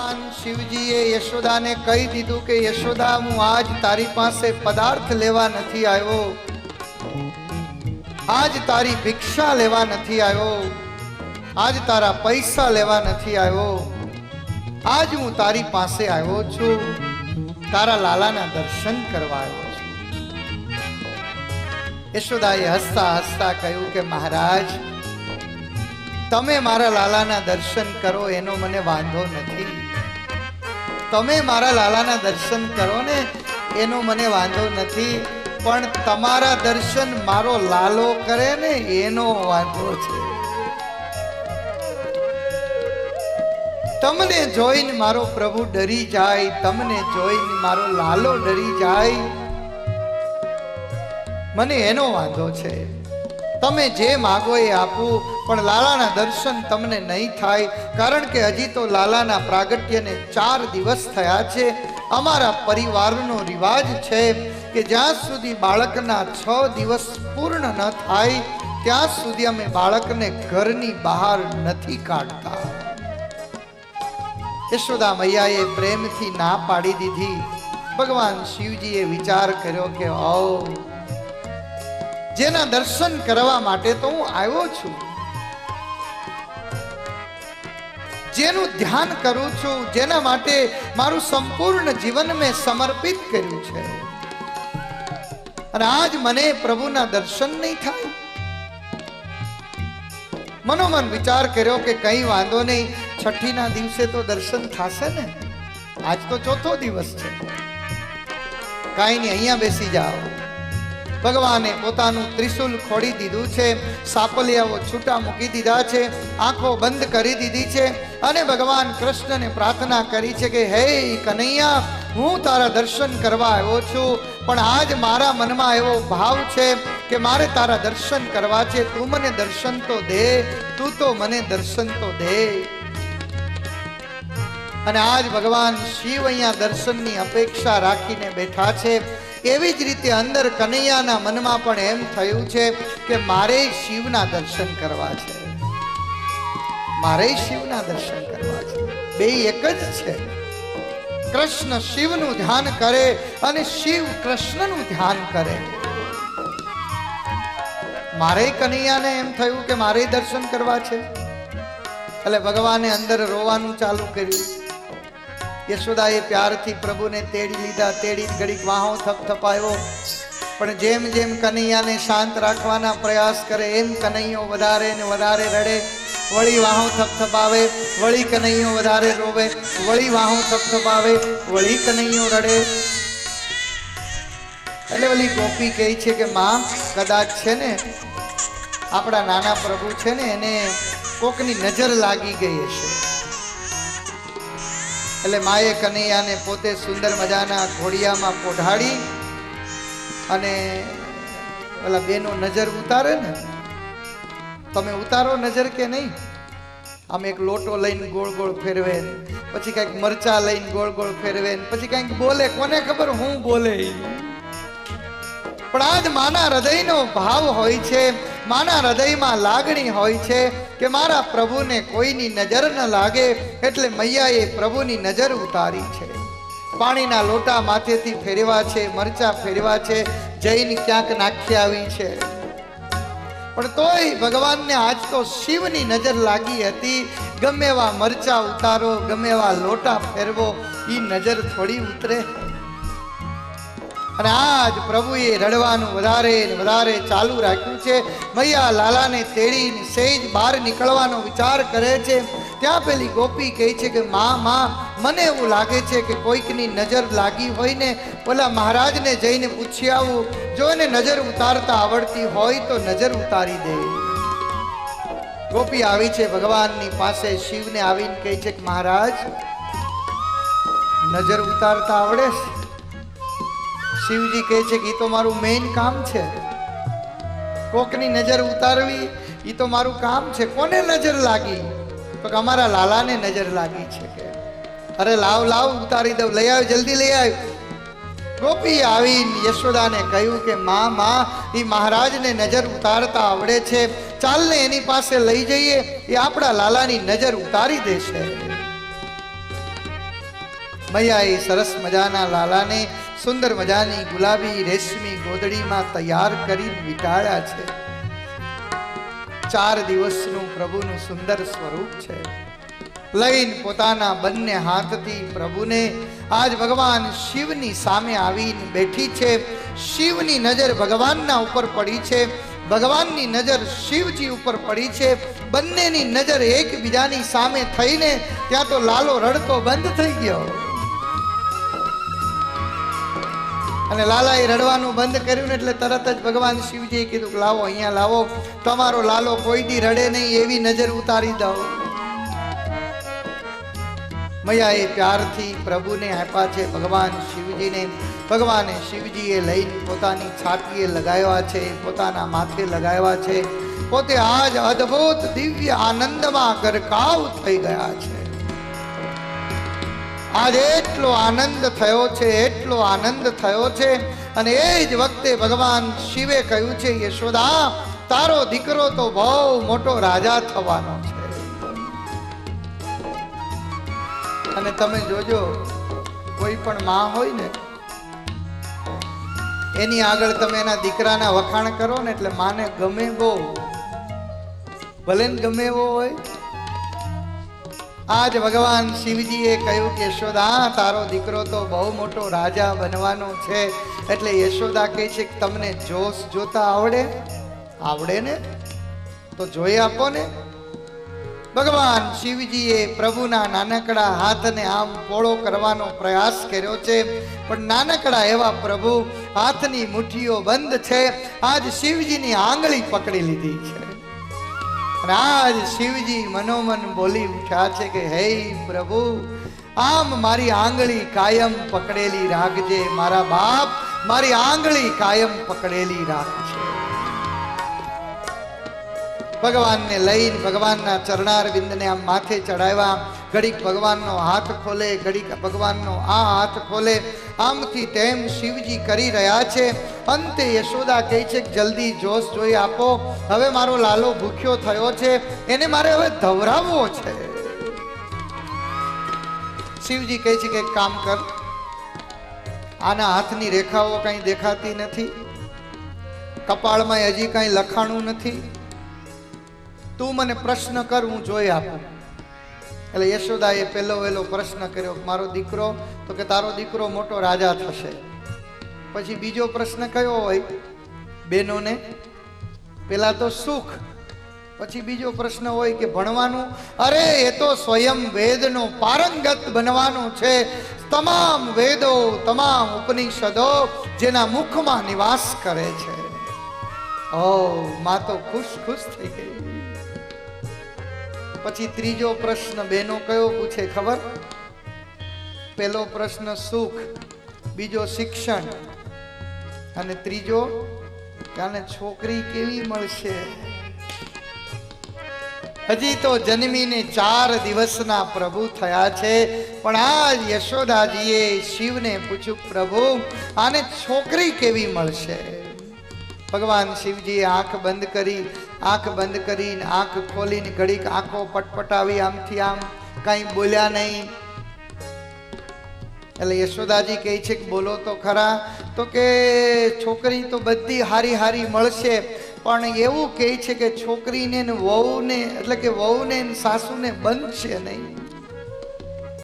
ભગવાન શિવજીએ યશોદાને કહી દીધું કે યશોદા, હું આજ તારી પાસે પદાર્થ લેવા નથી આવ્યો, આજ તારી ભિક્ષા લેવા નથી આવ્યો, આજ તારા પૈસા લેવા નથી આવ્યો, આજ હું તારી પાસે આવ્યો છું તારા લાલાના દર્શન કરવા આવ્યો છું. યશોદાએ હસતા હસતા કહ્યું કે મહારાજ, તમે મારા લાલાના દર્શન કરો એનો મને વાંધો નથી, તમે મારા લાલાના દર્શન કરો ને એનો મને વાંધો નથી, પણ તમારા દર્શન મારો લાલો કરે ને એનો વાંધો છે. તમને જોઈને મારો પ્રભુ ડરી જાય, તમને જોઈને મારો લાલો ડરી જાય, મને એનો વાંધો છે. તમે જે માગો એ આપું, પણ લાલાના દર્શન તમને નહીં થાય, કારણ કે હજી તો લાલાના પ્રાગટ્યને 4 દિવસ થયા છે. અમારા પરિવારનો રિવાજ છે કે જ્યાં સુધી બાળકના 6 દિવસ પૂર્ણ ન થાય ત્યાં સુધી અમે બાળકને ઘરની બહાર નથી કાઢતા. યશોદા મૈયાએ પ્રેમથી ના પાડી દીધી. ભગવાન શિવજીએ વિચાર કર્યો કે જેના દર્શન કરવા માટે તો હું આવ્યો છું, જેનું ધ્યાન કરું છું, જેના માટે મારું સંપૂર્ણ જીવન મેં સમર્પિત કર્યું છે, અને આજ મને પ્રભુના દર્શન નહીં થાય. મનોમન વિચાર કર્યો કે કઈ વાંધો નહીં, છઠ્ઠીના દિવસે તો દર્શન થશે ને, આજ તો 4થો દિવસ છે, કાંઈ નહીં, અહીંયા બેસી જાઓ. ભગવાને પોતાનું ત્રિશુલ ખોડી દીધું છે, સાપલિયાઓ છૂટા મૂકી દીધા છે, આંખો બંધ કરી દીધી છે, અને ભગવાન કૃષ્ણને પ્રાર્થના કરી છે કે હે કનૈયા, હું તારા દર્શન કરવા આવ્યો છું, પણ આજ મારા મનમાં એવો ભાવ છે કે મારે તારા દર્શન કરવા છે, તું મને દર્શન તો દે, તું તો મને દર્શન તો દે. અને આજ ભગવાન શિવ અહીંયા દર્શનની અપેક્ષા રાખીને બેઠા છે. એવી જ રીતે અંદર કનૈયાના મનમાં પણ એમ થયું છે કે મારે શિવના દર્શન કરવા છે, મારે શિવના દર્શન કરવા છે. બે એક જ છે. કૃષ્ણ શિવનું ધ્યાન કરે અને શિવ કૃષ્ણનું ધ્યાન કરે. મારે કનૈયાને એમ થયું કે મારે દર્શન કરવા છે, એટલે ભગવાને અંદર રોવાનું ચાલુ કર્યું. યશોદાએ પ્યારથી પ્રભુને તેડી લીધા, તેડી ઘડીક વાહો થપથપાયો, પણ જેમ જેમ કનૈયાને શાંત રાખવાના પ્રયાસ કરે એમ કનૈયો વધારે ને વધારે રડે. વળી વાહો થપથપાવે, વળી કનૈયો વધારે રોવે, વળી વાહો થપથપાવે, વળી કનૈયો રડે. એટલે ઓલી ગોપી કહે છે કે માં, કદાચ છે ને આપણા નાના પ્રભુ છે ને એને કોકની નજર લાગી ગઈ હશે. એટલે માએ કનૈયાને પોતે સુંદર મજાના ઘોડિયામાં પોઢાડી અને ઓલા બેનો નજર ઉતારે ને, તમે ઉતારો નજર કે નહીં? આમ એક લોટો લઈને ગોળ ગોળ ફેરવે, પછી કંઈક મરચા લઈને ગોળ ગોળ ફેરવે, પછી કંઈક બોલે, કોને ખબર હું બોલે. પણ આજ માના હૃદયનો ભાવ હોય છે, માના હૃદયમાં લાગણી હોય છે કે મારા પ્રભુને કોઈની નજર ન લાગે, એટલે મૈયાએ પ્રભુની નજર ઉતારી છે. પાણીના લોટા માથેથી ફેરવા છે, મરચા ફેરવા છે, જઈને ક્યાંક નાખી આવી છે, પણ તોય ભગવાનને આજ તો શિવની નજર લાગી હતી. ગમે એવા મરચા ઉતારો, ગમે એવા લોટા ફેરવો, એ નજર થોડી ઉતરે. અને આજ પ્રભુએ રડવાનું વધારે વધારે ચાલુ રાખ્યું છે. મૈયા લાલાને તેડીને સેજ બહાર નીકળવાનો વિચાર કરે છે, ત્યાં પેલી ગોપી કહે છે કે માં, મને એવું લાગે છે કે કોઈકની નજર લાગી હોય ને, ઓલા મહારાજને જઈને પૂછી આવું, જો એને નજર ઉતારતા આવડતી હોય તો નજર ઉતારી દે. ગોપી આવી છે ભગવાનની પાસે, શિવને આવીને કહે છે કે મહારાજ, નજર ઉતારતા આવડે છે? શિવજી કહે છે કે એ તો મારું મેઇન કામ છે, કોકની નજર ઉતારવી એ તો મારું કામ છે. કોને નજર લાગી? તો કે અમારા લાલાને નજર લાગી છે. કે અરે લાવ લાવ, ઉતારી દઉં, લઈ આવ, જલ્દી લઈ આવ. ગોપી આવીને યશોદાને કહ્યું કે માં, એ મહારાજને નજર ઉતારતા આવડે છે, ચાલને એની પાસે લઈ જઈએ, એ આપણા લાલાની નજર ઉતારી દેશે. મૈયાએ સરસ મજાના લાલાને સુંદર મજાની ગુલાબી રેશમી ગોદડીમાં તૈયાર કરી વિટાળ્યા છે. 4 દિવસનું પ્રભુનું સુંદર સ્વરૂપ છે. લઈને પોતાના બંને હાથથી પ્રભુને આજ ભગવાન શિવની સામે આવીને બેઠી છે. શિવની નજર ભગવાનના ઉપર પડી છે, ભગવાનની નજર શિવજી ઉપર પડી છે. બંનેની નજર એકબીજાની સામે થઈને ત્યાં તો લાલો રડતો બંધ થઈ ગયો. અને લાલાએ રડવાનું બંધ કર્યું ને એટલે તરત જ ભગવાન શિવજીએ કીધું લાવો, અહીંયા લાવો, તમારો લાલો કોઈ દી રડે નહીં એવી નજર ઉતારી દો. મૈયાએ પ્યારથી પ્રભુને આપ્યા છે ભગવાન શિવજીને. ભગવાને શિવજીએ લઈને પોતાની છાતીએ લગાવ્યા છે, પોતાના માથે લગાવ્યા છે. પોતે આજ અદ્ભુત દિવ્ય આનંદમાં ગરકાવ થઈ ગયા છે. આજ એટલો આનંદ થયો છે, એટલો આનંદ થયો છે. અને એ જ વખતે ભગવાન શિવે કહ્યું છે, યશોદા તારો દીકરો તો બહુ મોટો રાજા થવાનો છે. અને તમે જોજો, કોઈ પણ માં હોય ને એની આગળ તમે એના દીકરાના વખાણ કરો ને એટલે માને ગમે બહુ, ભલે ને ગમે એવો હોય. આજ ભગવાન શિવજીએ કહ્યું કે યશોદા તારો દીકરો તો બહુ મોટો રાજા બનવાનો છે. એટલે યશોદા કહે છે કે તમને જોશ જોતા આવડે ને તો જોઈ આપો ને. ભગવાન શિવજીએ પ્રભુના નાનકડા હાથને આમ પોળો કરવાનો પ્રયાસ કર્યો છે, પણ નાનકડા એવા પ્રભુ હાથની મુઠ્ઠીઓ બંધ છે. આજ શિવજીની આંગળી પકડી લીધી છે. આજ શિવજી મનોમન બોલી ઉઠ્યા છે કે હે પ્રભુ, આમ મારી આંગળી કાયમ પકડેલી રાખજે મારા બાપ, મારી આંગળી કાયમ પકડેલી રાખજે. ભગવાનને લઈને ભગવાનના ચરણારવિંદને આમ માથે ચડાવ્યા. ઘડીક ભગવાનનો હાથ ખોલે, ઘડીક ભગવાનનો આ હાથ ખોલે, આમથી તેમ શિવજી કરી રહ્યા છે. અંતે યશોદા કહે છે કે જલ્દી જોશ જોઈ આપો, હવે મારો લાલો ભૂખ્યો થયો છે, એને મારે હવે ધવરાવવો છે. શિવજી કહે છે કે એક કામ કર, આના હાથની રેખાઓ કઈ દેખાતી નથી, કપાળમાં હજી કઈ લખાણું નથી, તું મને પ્રશ્ન કર, હું જોઈ આપું. એટલે યશોદાએ પહેલો પ્રશ્ન કર્યો, મારો દીકરો, તો કે તારો દીકરો મોટો રાજા થશે. પછી બીજો પ્રશ્ન કયો હોય બેનોને? પેલા તો સુખ, પછી બીજો પ્રશ્ન હોય કે ભણવાનું. અરે એ તો સ્વયં વેદનો પારંગત બનવાનો છે. તમામ વેદો, તમામ ઉપનિષદો જેના મુખમાં નિવાસ કરે છે. ઓ માં તો ખુશ થઈ ગઈ. પછી ત્રીજો પ્રશ્ન બેનો કયો પૂછે ખબર? પહેલો પ્રશ્ન સુખ, બીજો શિક્ષણ, અને ત્રીજો કે છોકરી કેવી મળશે. હજી તો જન્મીને 4 દિવસના પ્રભુ થયા છે, પણ આજ યશોદાજીએ શિવને પૂછ્યું, પ્રભુ આને છોકરી કેવી મળશે? ભગવાન શિવજીએ આંખ બંધ કરીને આંખ ખોલીને ઘડીક આંખો પટપટાવી આમથી આમ, કઈ બોલ્યા નહીં. એટલે યશોદાજી કહે છે કે બોલો તો ખરા. તો કે છોકરી તો બધી હારી મળશે, પણ એવું કહે છે કે છોકરીને વહુને એટલે કે વહુને સાસુને બનશે નહીં.